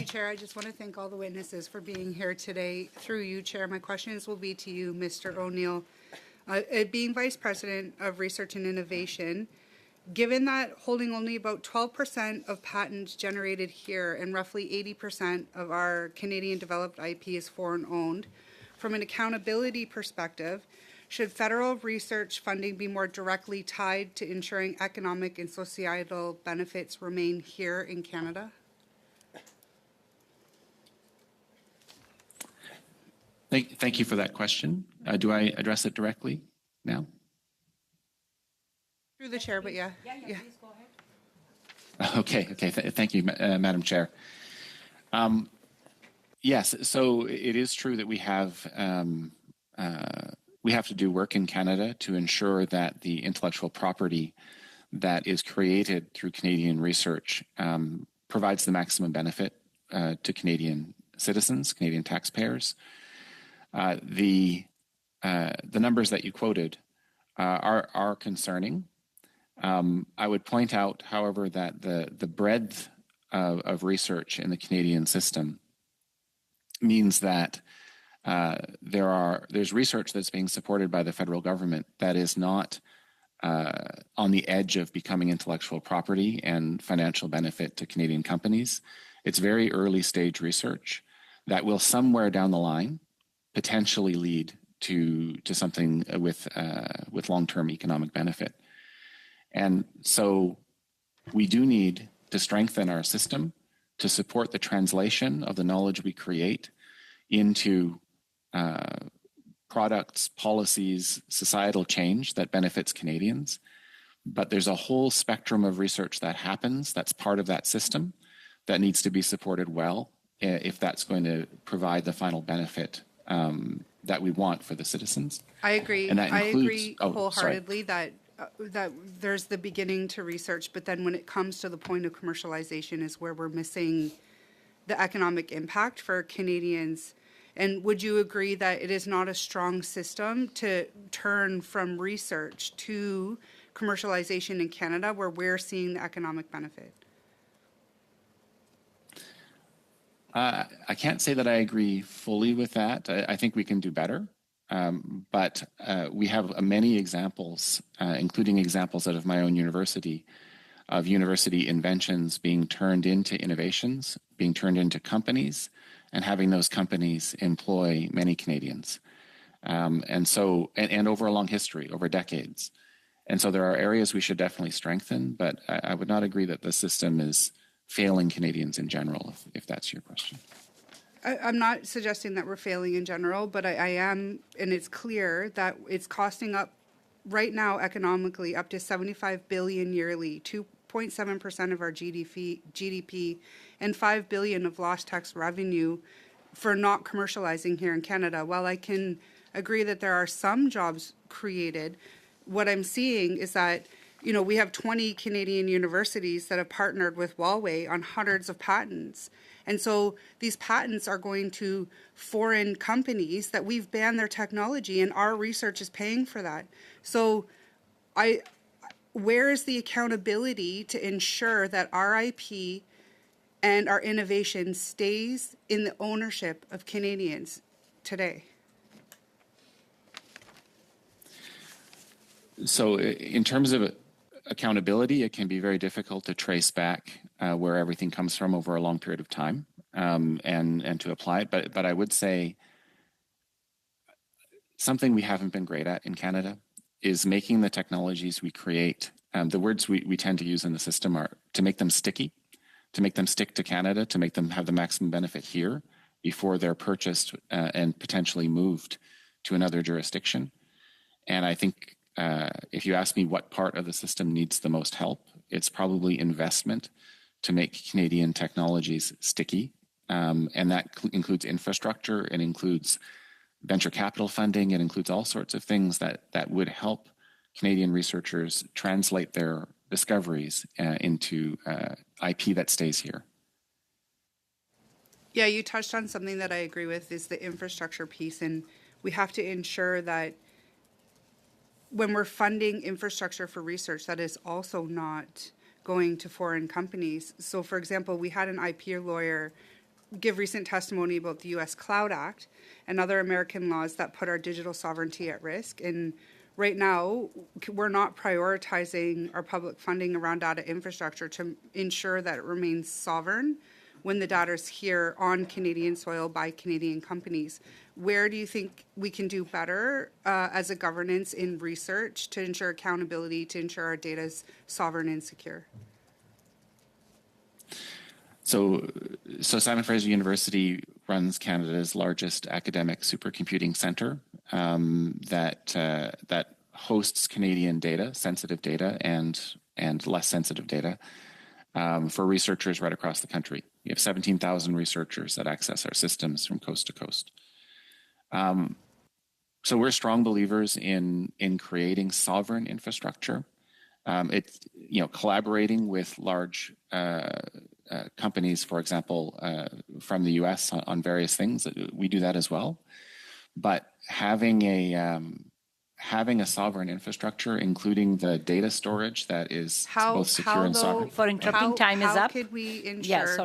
Chair. I just want to thank all the witnesses for being here today. Through you, Chair, my questions will be to you, Mr. O'Neill. Being Vice President of Research and Innovation, given that holding only about 12% of patents generated here and roughly 80% of our Canadian developed IP is foreign owned, from an accountability perspective, should federal research funding be more directly tied to ensuring economic and societal benefits remain here in Canada? Thank you for that question. Do I address it directly now? Through the chair, but yeah. Please go ahead. Okay. Thank you, Madam Chair. Yes, so it is true that we have to do work in Canada to ensure that the intellectual property that is created through Canadian research provides the maximum benefit to Canadian citizens, Canadian taxpayers. The numbers that you quoted are concerning. I would point out, however, that the breadth of research in the Canadian system means that there's research that's being supported by the federal government that is not on the edge of becoming intellectual property and financial benefit to Canadian companies. It's very early stage research that will somewhere down the line potentially lead to something with long-term economic benefit. And so we do need to strengthen our system to support the translation of the knowledge we create into products, policies, societal change that benefits Canadians. But there's a whole spectrum of research that happens that's part of that system that needs to be supported well if that's going to provide the final benefit that we want for the citizens. I agree. And that includes, I agree wholeheartedly that there's the beginning to research, but then when it comes to the point of commercialization is where we're missing the economic impact for Canadians. And would you agree that it is not a strong system to turn from research to commercialization in Canada where we're seeing the economic benefit? I can't say that I agree fully with that. I think we can do better. But we have many examples, including examples out of my own university, of university inventions being turned into innovations, being turned into companies, and having those companies employ many Canadians. And over a long history, over decades. And so there are areas we should definitely strengthen, but I would not agree that the system is failing Canadians in general, if that's your question. I'm not suggesting that we're failing in general, but I am, and it's clear that it's costing up right now economically up to $75 billion yearly, 2.7% of our GDP, and $5 billion of lost tax revenue for not commercializing here in Canada. While I can agree that there are some jobs created, what I'm seeing is that we have 20 Canadian universities that have partnered with Huawei on hundreds of patents. And so these patents are going to foreign companies that we've banned their technology, and our research is paying for that. So where is the accountability to ensure that our IP and our innovation stays in the ownership of Canadians today? So in terms of accountability, it can be very difficult to trace back where everything comes from over a long period of time and to apply it. But I would say something we haven't been great at in Canada is making the technologies we create, the words we tend to use in the system are to make them sticky, to make them stick to Canada, to make them have the maximum benefit here before they're purchased and potentially moved to another jurisdiction. And I think if you ask me what part of the system needs the most help, it's probably investment to make Canadian technologies sticky. And that includes infrastructure, it includes venture capital funding, it includes all sorts of things that would help Canadian researchers translate their discoveries into IP that stays here. Yeah, you touched on something that I agree with is the infrastructure piece, and we have to ensure that when we're funding infrastructure for research, that is also not going to foreign companies. So, for example, we had an IP lawyer give recent testimony about the U.S. Cloud Act and other American laws that put our digital sovereignty at risk. And right now, we're not prioritizing our public funding around data infrastructure to ensure that it remains sovereign when the data is here on Canadian soil by Canadian companies. Where do you think we can do better as a governance in research to ensure accountability, to ensure our data is sovereign and secure? So Simon Fraser University runs Canada's largest academic supercomputing center that hosts Canadian data, sensitive data, and less sensitive data for researchers right across the country. We have 17,000 researchers that access our systems from coast to coast. So we're strong believers in creating sovereign infrastructure. It's collaborating with large companies, for example, from the U.S. on various things. We do that as well. But having a sovereign infrastructure, including the data storage that is both secure and sovereign. For interrupting, time is How up. could we ensure? Yeah, sorry.